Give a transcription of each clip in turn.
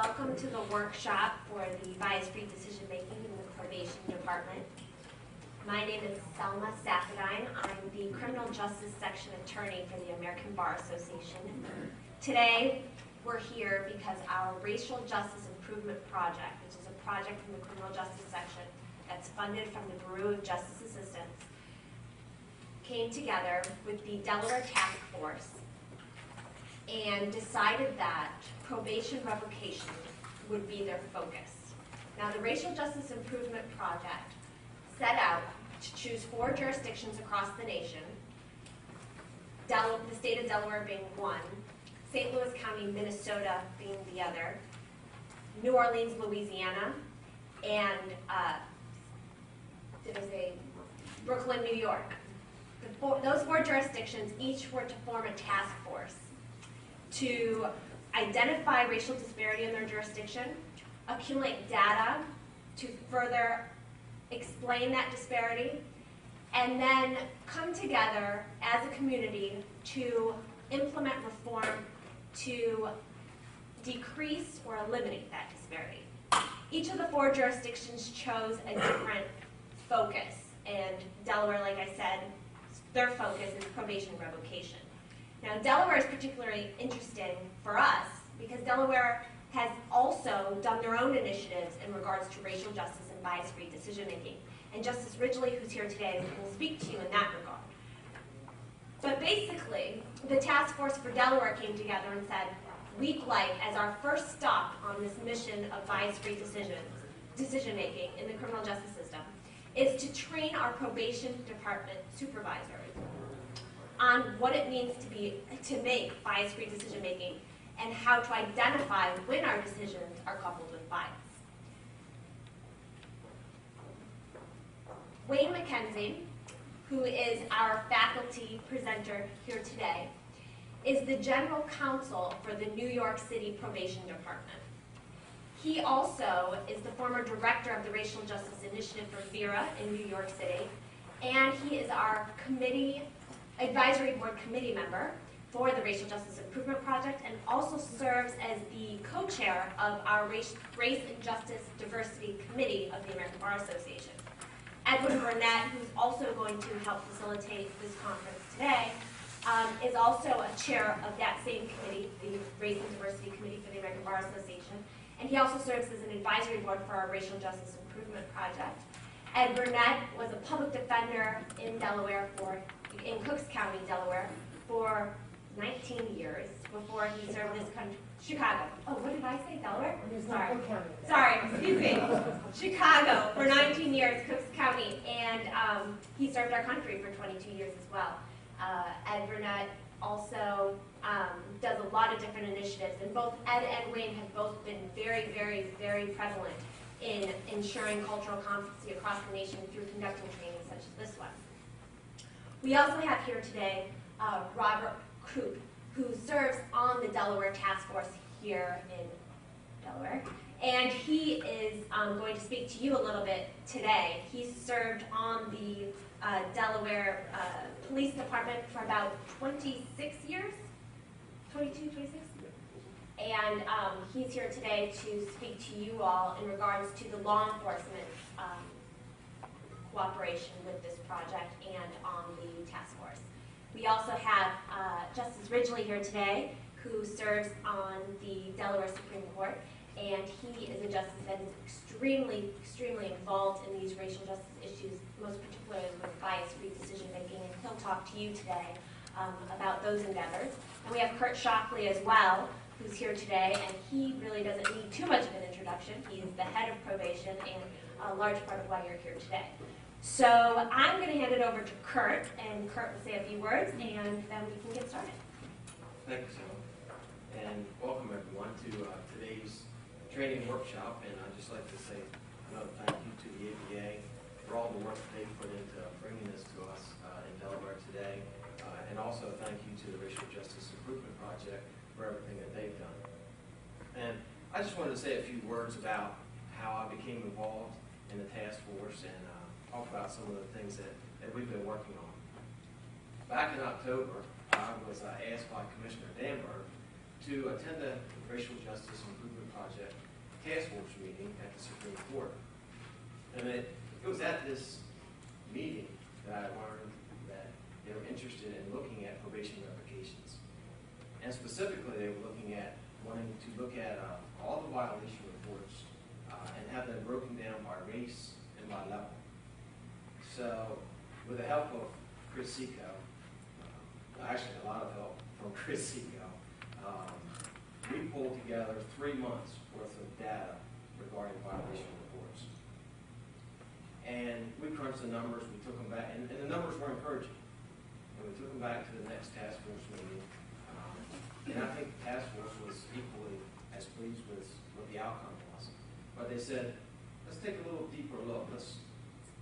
Welcome to the workshop for the bias-free decision-making in the probation department. My name is Selma Safadine. I'm the criminal justice section attorney for the American Bar Association. Today, we're here because our racial justice improvement project, which is a project from the criminal justice section that's funded from the Bureau of Justice Assistance, came together with the Delaware Task Force and decided that probation revocation would be their focus. Now, the Racial Justice Improvement Project set out to choose 4 jurisdictions across the nation, the state of Delaware being one, St. Louis County, Minnesota being the other, New Orleans, Louisiana, and Brooklyn, New York. Those 4 jurisdictions each were to form a task force to identify racial disparity in their jurisdiction, accumulate data to further explain that disparity, and then come together as a community to implement reform to decrease or eliminate that disparity. Each of the 4 jurisdictions chose a different focus, and Delaware, like I said, their focus is probation revocation. Now, Delaware is particularly interesting for us because Delaware has also done their own initiatives in regards to racial justice and bias-free decision-making. And Justice Ridgely, who's here today, will speak to you in that regard. But basically, the task force for Delaware came together and said, we'd like, as our first stop on this mission of bias-free decision-making in the criminal justice system, is to train our probation department supervisors on what it means to make bias-free decision-making and how to identify when our decisions are coupled with bias. Wayne McKenzie, who is our faculty presenter here today, is the general counsel for the New York City Probation Department. He also is the former director of the Racial Justice Initiative for VERA in New York City, and he is our advisory board committee member for the Racial Justice Improvement Project, and also serves as the co-chair of our Race and Justice Diversity Committee of the American Bar Association. Edwin Burnett, who's also going to help facilitate this conference today, is also a chair of that same committee, the Race and Diversity Committee for the American Bar Association, and he also serves as an advisory board for our Racial Justice Improvement Project. Ed Burnett was a public defender in Delaware in Cooks County, Delaware, for 19 years before he served this country. Chicago. Oh, what did I say? Delaware? Sorry, excuse me. Chicago for 19 years, Cooks County, and he served our country for 22 years as well. Ed Burnett also does a lot of different initiatives, and both Ed and Wayne have both been very, very, very prevalent in ensuring cultural competency across the nation through conducting training such as this one. We also have here today Robert Koop, who serves on the Delaware Task Force here in Delaware, and he is going to speak to you a little bit today. He served on the Delaware Police Department for about 26 years, 22, 26? And he's here today to speak to you all in regards to the law enforcement cooperation with this project and on the task force. We also have Justice Ridgely here today, who serves on the Delaware Supreme Court, and he is a justice that is extremely, extremely involved in these racial justice issues, most particularly with bias-free decision-making, and he'll talk to you today about those endeavors. And we have Kurt Shockley as well, who's here today, and he really doesn't need too much of an introduction. He is the head of probation and a large part of why you're here today. So I'm going to hand it over to Kurt, and Kurt will say a few words, and then we can get started. Thank you, Selma, and welcome everyone to today's training workshop. And I'd just like to say another thank you to the ABA for all the work that they put into bringing this to us in Delaware today, and also thank you to the Racial Justice Improvement Project for everything that they've done. And I just wanted to say a few words about how I became involved in the task force and talk about some of the things that we've been working on. Back in October, I was asked by Commissioner Danberg to attend the Racial Justice Improvement Project Task Force meeting at the Supreme Court. And it was at this meeting that I learned that they were interested in looking at probation revocations. And specifically, they were wanting to look at all the violation reports and have them broken down by race and by level. So, with the help of Chris Seco, actually a lot of help from Chris Seco, we pulled together 3 months worth of data regarding violation reports. And we crunched the numbers, we took them back, and the numbers were encouraging. And we took them back to the next task force meeting. And I think the task force was equally as pleased with what the outcome was. But they said, let's take a little deeper look. Let's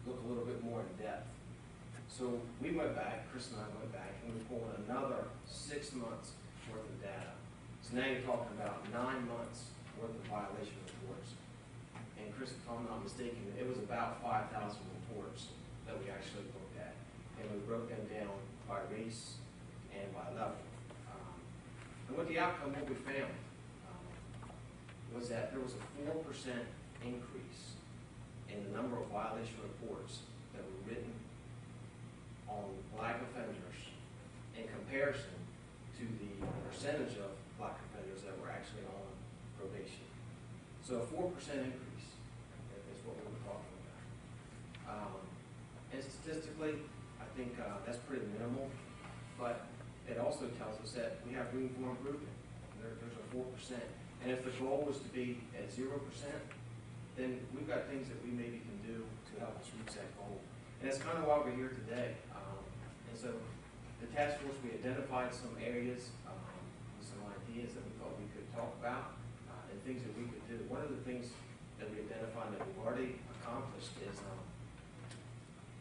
look a little bit more in depth. So we went back, Chris and I went back, and we pulled another 6 months worth of data. So now you're talking about 9 months worth of violation reports. And Chris, if I'm not mistaken, it was about 5,000 reports that we actually looked at. And we broke them down by race and by level. And what the outcome, what we found, was that there was a 4% increase in the number of violation reports that were written on black offenders in comparison to the percentage of black offenders that were actually on probation. So a 4% increase is what we were talking about. And statistically, I think that's pretty minimal, but it also tells us that we have room for improvement. There's a 4%. And if the goal was to be at 0%, then we've got things that we maybe can do to help us reach that goal. And that's kind of why we're here today. And so the task force, we identified some areas, some ideas that we thought we could talk about, and things that we could do. One of the things that we identified that we've already accomplished is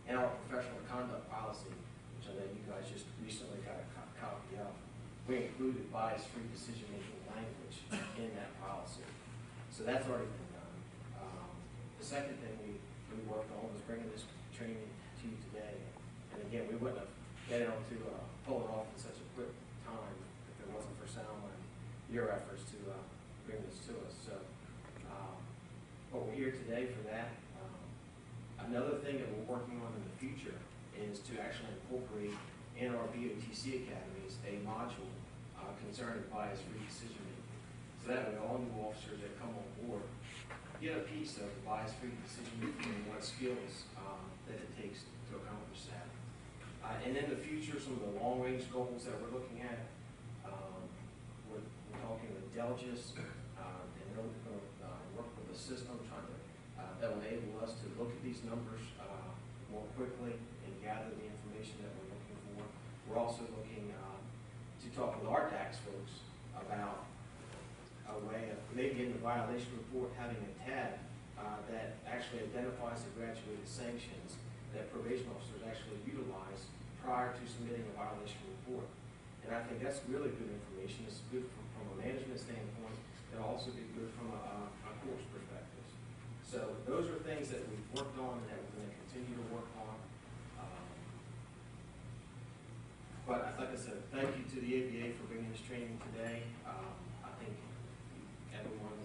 in our professional conduct policy, which I know you guys just recently got a copy of, we included bias-free decision-making language in that policy. So that's already been done. The second thing we worked on was bringing this training to you today. And again, we wouldn't have been able to pull it off in such a quick time if it wasn't for Salma and your efforts to bring this to us. So, but we're here today for that. Another thing that we're working on in the future is to actually incorporate in our BOTC academies a module concerning bias-free decision-making. So that way all new officers that come on board get a piece of bias-free decision-making and what skills that it takes to accomplish that. And in the future, some of the long-range goals that we're looking at, we're talking with Delgis, and they're going to work with a system that will enable us to look at these numbers more quickly and gather the information that we're looking for. We're also looking to talk with our tax folks about a way of maybe in the violation report having a tab that actually identifies the graduated sanctions that probation officers actually utilize prior to submitting a violation report. And I think that's really good information. It's good from a management standpoint. It'll also be good from a course perspective. So those are things that we've worked on and that we're going to continue to work on. But like I said, thank you to the ABA for bringing this training today. I think everyone,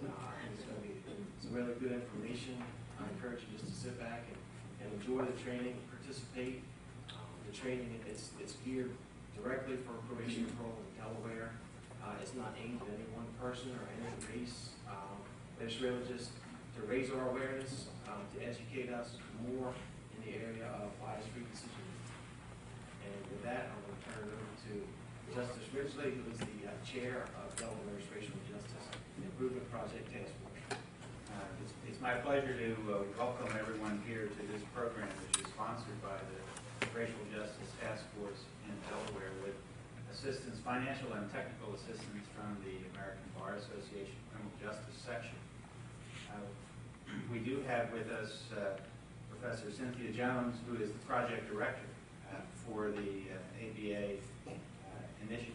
is going to be some really good information. I encourage you just to sit back and enjoy the training, participate. The training, it's geared directly for probation patrol in Delaware. It's not aimed at any one person or any race. It's really just to raise our awareness, to educate us more in the area of bias-free decision. And with that, I'm going to turn it over to Justice Ridgely, who is the chair of Delaware's Racial Justice Improvement Project Task Force. It's my pleasure to welcome everyone here to this program, which is sponsored by the Racial Justice Task Force in Delaware, with assistance, financial and technical assistance from the American Bar Association Criminal Justice Section. We do have with us Professor Cynthia Jones, who is the project director for the ABA initiative,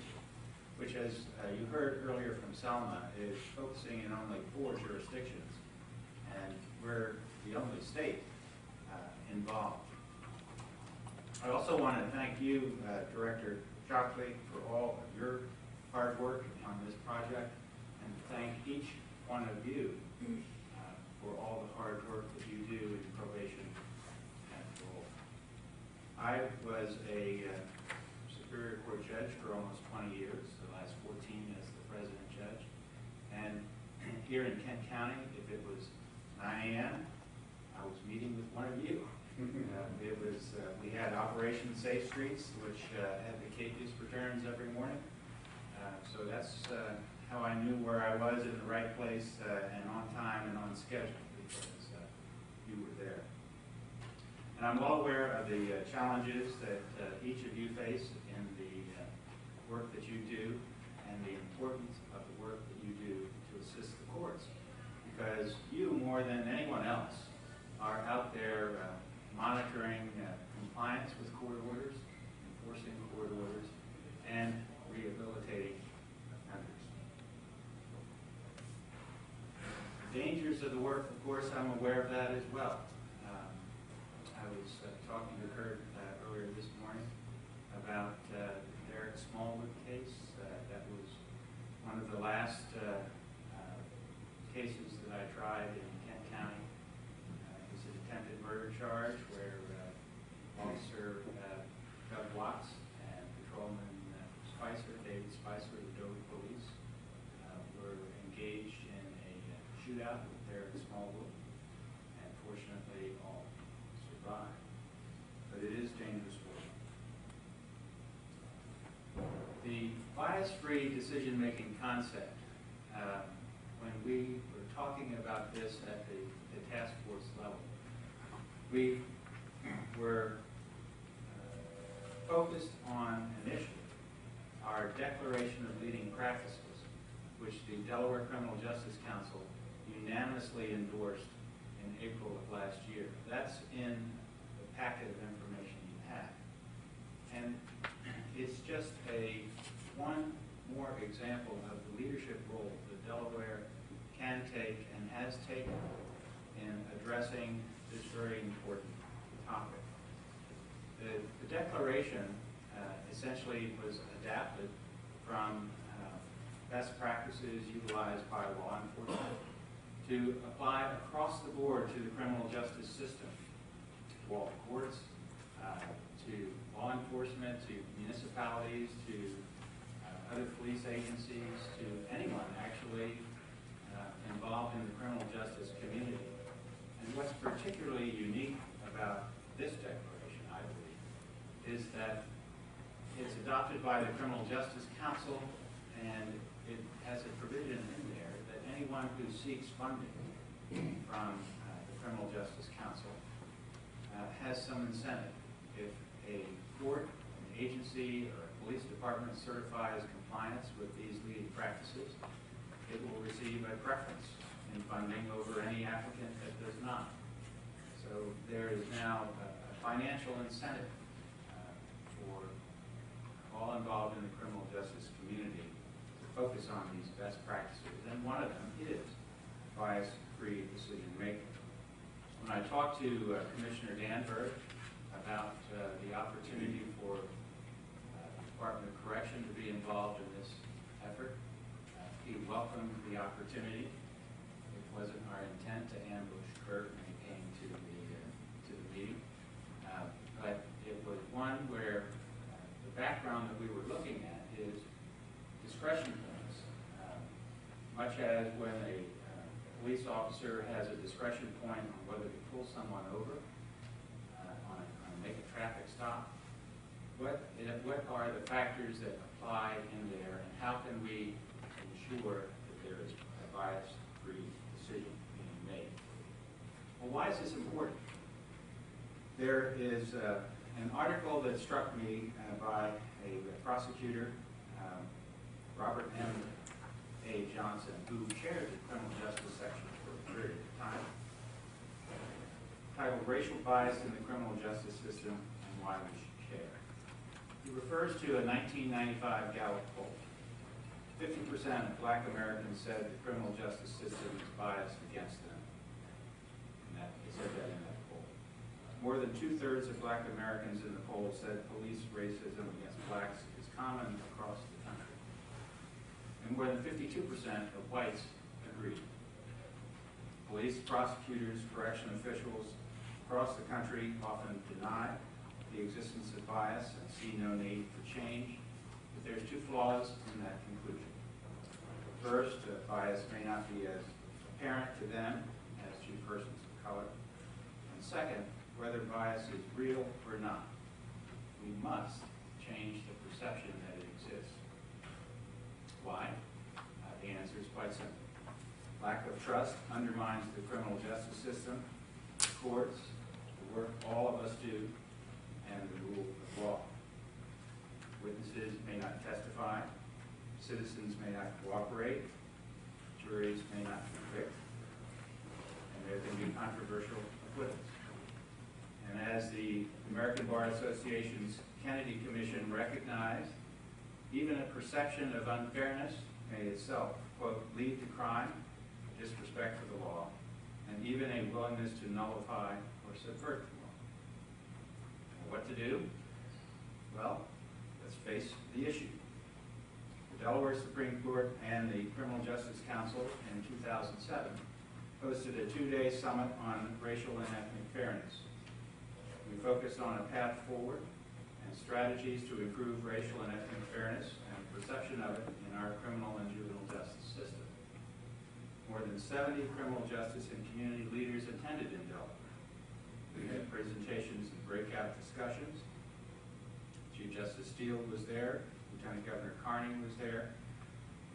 which, as you heard earlier from Selma, is focusing in only 4 jurisdictions, and we're the only state involved. I also want to thank you, Director Shockley, for all of your hard work on this project, and thank each one of you for all the hard work that you do in probation and parole. I was a Superior Court judge for almost 20 years, the last 14 as the president judge. And here in Kent County, if it was 9 a.m., I was meeting with one of you. We had Operation Safe Streets, which advocate youth returns every morning. So that's how I knew where I was in the right place and on time and on schedule, because you were there. And I'm well aware of the challenges that each of you face in the work that you do and the importance of the work that you do to assist the courts. Because you, more than anyone else, are out there monitoring compliance with court orders, enforcing court orders, and rehabilitating offenders. The dangers of the work, of course, I'm aware of that as well. I was talking to Kurt earlier this morning about the Derek Smallwood case. That was one of the last cases that I tried in Kent County. It was an attempted murder charge where Officer Doug Watts and Patrolman David Spicer, the Dover Police, were engaged in a shootout with Derek Smallwood, and fortunately all survived. But it is dangerous work. The bias-free decision-making concept, when we were talking about this at the task force level, we were focused on initially our Declaration of Leading Practices, which the Delaware Criminal Justice Council unanimously endorsed in April of last year. That's in the packet of information you have. And it's just one more example of the leadership role that Delaware can take and has taken in addressing this very important topic. The Declaration essentially was adapted from best practices utilized by law enforcement to apply across the board to the criminal justice system, to all courts, to law enforcement, to municipalities, to other police agencies, to anyone actually involved in the criminal justice community. And what's particularly unique about this declaration, I believe, is that it's adopted by the Criminal Justice Council, and it has a provision in there that anyone who seeks funding from the Criminal Justice Council has some incentive. If a court, an agency, or a police department certifies compliance with these leading practices, it will receive a preference in funding over any applicant that does not. So there is now a financial incentive for all involved in the criminal justice community to focus on these best practices, and one of them is bias-free decision-making. When I talked to Commissioner Danberg about the opportunity for the Department of Correction to be involved in this effort, he welcomed the opportunity. It wasn't our intent to ambush Kurt when he came to the meeting, but it was one where the background that we were looking at is discretion points. Much as when a police officer has a discretion point on whether to pull someone over, on make a traffic stop, what are the factors that apply in there, and how can we ensure that there is a bias-free decision being made? Well, why is this important? There is an article that struck me by a prosecutor, Robert M. A. Johnson, who chaired the criminal justice section for a period of time, titled Racial Bias in the Criminal Justice System and Why We Should Care. He refers to a 1995 Gallup poll. 50% of Black Americans said the criminal justice system is biased against them. And he said that in that poll. More than 2/3 of Black Americans in the poll said police racism against blacks is common across the country. And more than 52% of whites agreed. Police, prosecutors, correction officials across the country often deny the existence of bias and see no need for change, but there's two flaws in that conclusion. First, bias may not be as apparent to them as to persons of color. And second, whether bias is real or not, we must change the perception that it exists. Why? The answer is quite simple. Lack of trust undermines the criminal justice system, the courts, the work all of us do, and the rule of law. Witnesses may not testify, citizens may not cooperate, juries may not convict, and there can be controversial acquittals. And as the American Bar Association's Kennedy Commission recognized, even a perception of unfairness may itself, quote, lead to crime, disrespect for the law, and even a willingness to nullify or subvert the law. What to do? Well, let's face the issue. The Delaware Supreme Court and the Criminal Justice Council in 2007 hosted a two-day summit on racial and ethnic fairness. We focused on a path forward and strategies to improve racial and ethnic fairness and perception of it in our criminal and juvenile justice system. More than 70 criminal justice and community leaders attended in Delaware. We had presentations and breakout discussions. Chief Justice Steele was there. Lieutenant Governor Carney was there.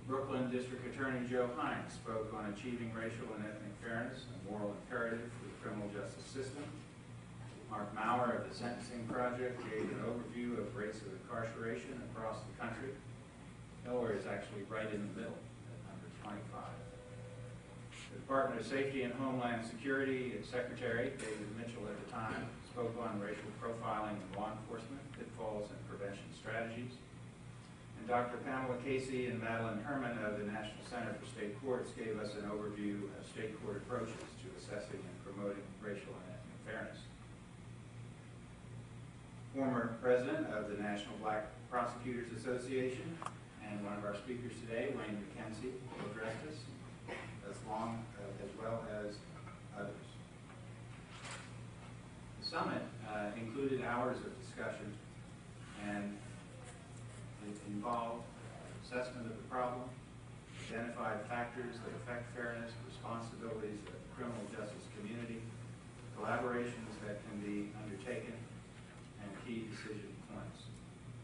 Brooklyn District Attorney Joe Hines spoke on achieving racial and ethnic fairness, a moral imperative for the criminal justice system. Mark Maurer of the Sentencing Project gave an overview of rates of incarceration across the country. Delaware is actually right in the middle at number 25. The Department of Safety and Homeland Security Secretary David Mitchell at the time spoke on racial profiling in law enforcement, pitfalls and prevention strategies. And Dr. Pamela Casey and Madeline Herman of the National Center for State Courts gave us an overview of state court approaches to assessing and promoting racial and ethnic fairness. Former president of the National Black Prosecutors Association and one of our speakers today, Wayne McKenzie, addressed us, as well as others. The summit included hours of discussion, and it involved assessment of the problem, identified factors that affect fairness, responsibilities of the criminal justice community, collaborations that can be undertaken, and key decision points.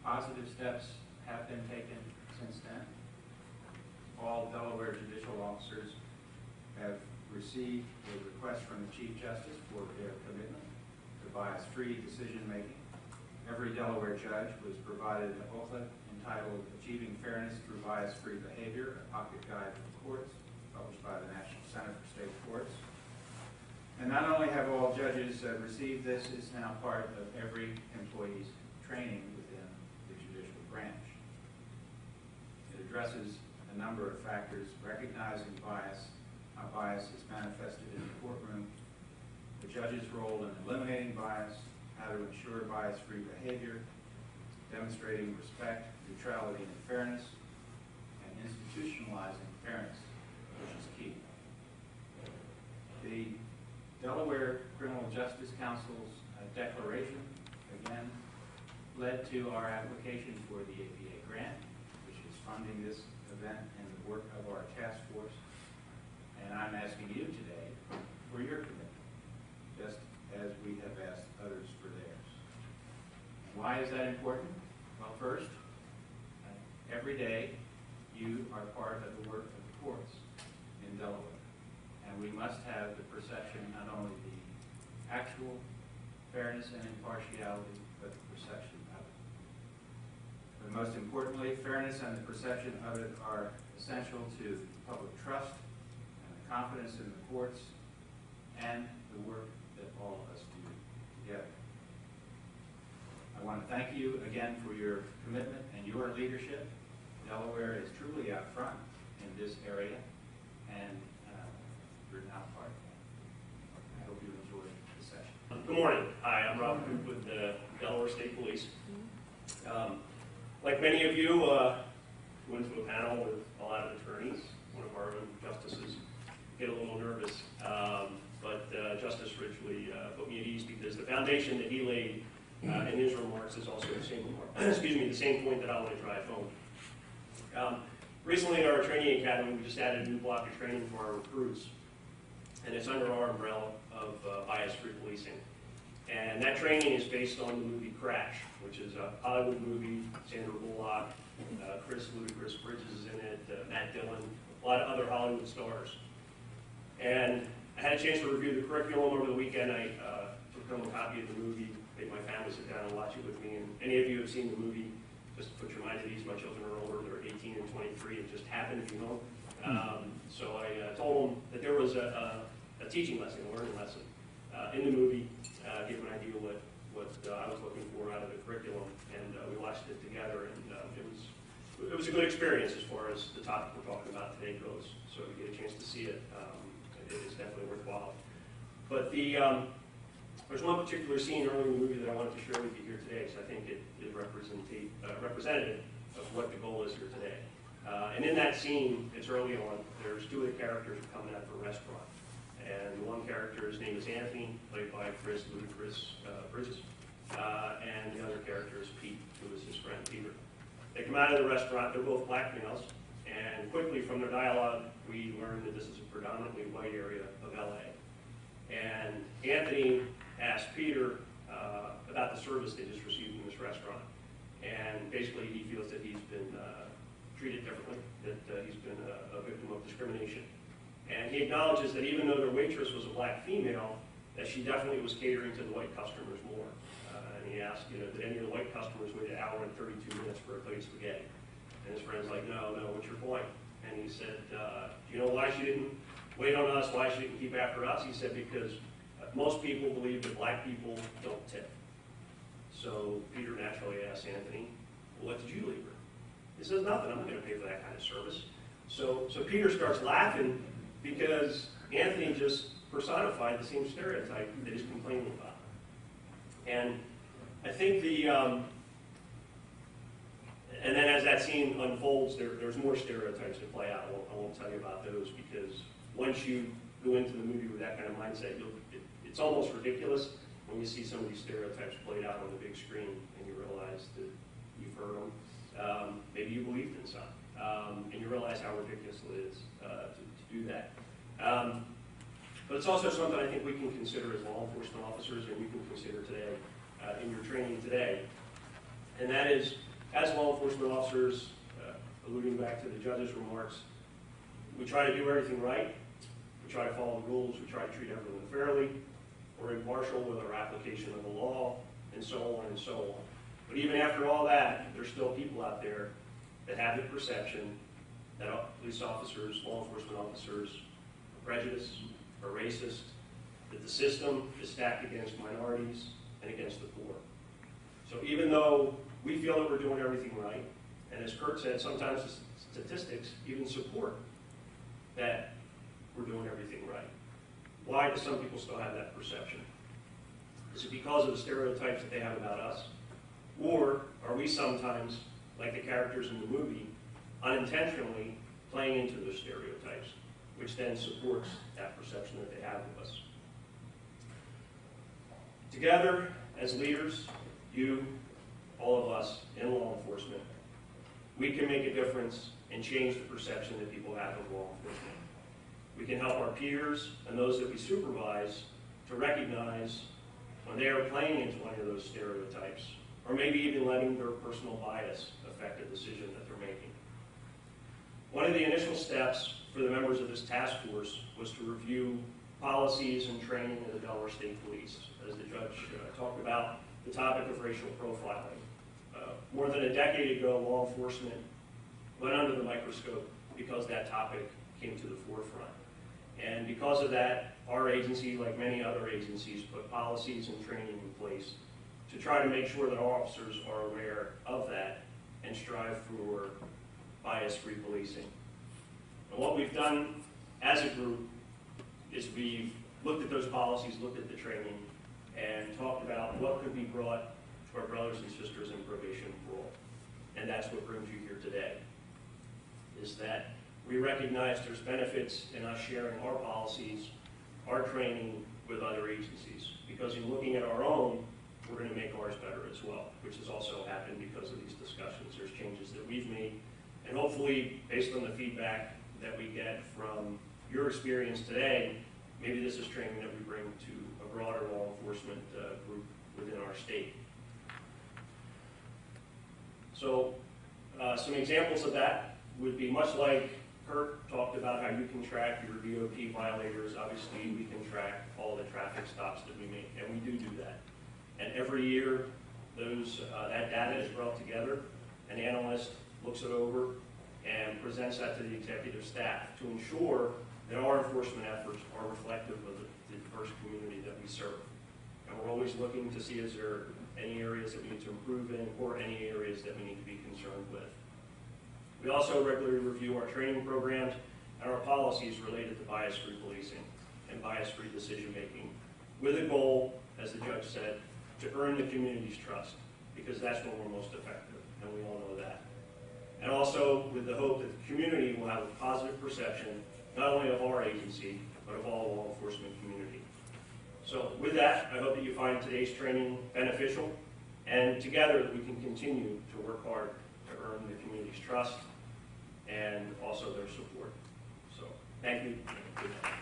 Positive steps have been taken since then. All Delaware judicial officers have received a request from the Chief Justice for their commitment to bias-free decision-making. Every Delaware judge was provided a booklet entitled Achieving Fairness Through Bias-Free Behavior, a pocket guide for the courts, published by the National Center for State Courts. And not only have all judges received this, it's now part of every employee's training within the judicial branch. It addresses a number of factors, recognizing bias, how bias is manifested in the courtroom, the judge's role in eliminating bias, how to ensure bias-free behavior, demonstrating respect, neutrality, and fairness, and institutionalizing fairness, which is key. The Delaware Criminal Justice Council's declaration, again, led to our application for the APA grant, which is funding this event and the work of our task force. And I'm asking you today for your commitment, just as we have asked others for theirs. Why is that important? Well, first, every day you are part of the work of the courts in Delaware. And we must have the perception, not only the actual fairness and impartiality, but the perception of it. But most importantly, fairness and the perception of it are essential to public trust and the confidence in the courts and the work that all of us do together. I want to thank you again for your commitment and your leadership. Delaware is truly out front in this area, and you're now part of that. I hope you enjoy the session. Good morning. Hi, I'm Rob Coop with the Delaware State Police. Like many of you, went to a panel with a lot of attorneys. One of our own justices get a little nervous. Justice Ridgely put me at ease because the foundation that he laid in his remarks is also the same the same point that I want to drive home. Recently in our training academy, we just added a new block of training for our recruits, and it's under our umbrella of bias-free policing. And that training is based on the movie Crash, which is a Hollywood movie. Sandra Bullock, Chris Bridges is in it, Matt Dillon, a lot of other Hollywood stars. And I had a chance to review the curriculum over the weekend. I took home a copy of the movie, made my family sit down and watch it with me. And any of you who have seen the movie, just to put your mind at ease, my children are older, they're 18 and 23. It just happened, if you know. So I told them that there was a teaching lesson, a learning lesson in the movie, give an idea what I was looking for out of the curriculum, and we watched it together, and it was a good experience as far as the topic we're talking about today goes. So if you get a chance to see it, it is definitely worthwhile. But there's one particular scene early in the movie that I wanted to share with you here today, because I think it is representative of what the goal is here today. And in that scene, it's early on, there's two of the characters who come out of a restaurant. And the one character, his name is Anthony, played by Chris Bridges. And the other character is Pete, who is his friend Peter. They come out of the restaurant, they're both black males, and quickly from their dialogue, we learn that this is a predominantly white area of LA. And Anthony asked Peter about the service they just received in this restaurant. And basically he feels that he's been treated differently, that he's been a victim of discrimination. And he acknowledges that even though their waitress was a black female, that she definitely was catering to the white customers more. And he asked, did any of the white customers wait an hour and 32 minutes for a plate of spaghetti? And his friend's like, no, what's your point? And he said, do you know why she didn't wait on us, why she didn't keep after us? He said, because most people believe that black people don't tip. So Peter naturally asked Anthony, well, what did you leave her? He says, nothing, I'm not going to pay for that kind of service. So Peter starts laughing because Anthony just personified the same stereotype that he's complaining about. And I think and then as that scene unfolds, there's more stereotypes to play out. I won't tell you about those because once you go into the movie with that kind of mindset, it's almost ridiculous when you see some of these stereotypes played out on the big screen and you realize that you've heard them. Maybe you believed in some, and you realize how ridiculous it is to do that. But it's also something I think we can consider as law enforcement officers and we can consider today in your training today. And that is, as law enforcement officers, alluding back to the judge's remarks, we try to do everything right. We try to follow the rules. We try to treat everyone fairly. We're impartial with our application of the law, and so on and so on. But even after all that, there's still people out there that have the perception that police officers, law enforcement officers, are prejudiced, are racist, that the system is stacked against minorities and against the poor. So even though we feel that we're doing everything right, and as Kurt said, sometimes the statistics even support that we're doing everything right. Why do some people still have that perception? Is it because of the stereotypes that they have about us? Or are we sometimes, like the characters in the movie, unintentionally playing into those stereotypes, which then supports that perception that they have of us? Together, as leaders, you, all of us in law enforcement, we can make a difference and change the perception that people have of law enforcement. We can help our peers and those that we supervise to recognize when they are playing into one of those stereotypes, or maybe even letting their personal bias affect the decision that they're making. One of the initial steps for the members of this task force was to review policies and training of the Delaware State Police. As the judge talked about the topic of racial profiling. More than a decade ago, law enforcement went under the microscope because that topic came to the forefront. And because of that, our agency, like many other agencies, put policies and training in place to try to make sure that our officers are aware of that and strive for bias-free policing. And what we've done as a group is we've looked at those policies, looked at the training, and talked about what could be brought to our brothers and sisters in probation and parole. And that's what brings you here today, is that we recognize there's benefits in us sharing our policies, our training, with other agencies, because in looking at our own, we're going to make ours better as well, which has also happened because of these discussions. There's changes that we've made, and hopefully, based on the feedback that we get from your experience today, maybe this is training that we bring to a broader law enforcement group within our state. So some examples of that would be much like Kurt talked about how you can track your DOT violators. Obviously, we can track all the traffic stops that we make, and we do that. And every year, that data is brought together. An analyst looks it over and presents that to the executive staff to ensure that our enforcement efforts are reflective of the diverse community that we serve. And we're always looking to see is there any areas that we need to improve in or any areas that we need to be concerned with. We also regularly review our training programs and our policies related to bias-free policing and bias-free decision-making with a goal, as the judge said, to earn the community's trust, because that's when we're most effective, and we all know that. And also with the hope that the community will have a positive perception, not only of our agency, but of all law enforcement community. So with that, I hope that you find today's training beneficial, and together we can continue to work hard to earn the community's trust and also their support. So thank you. Good night.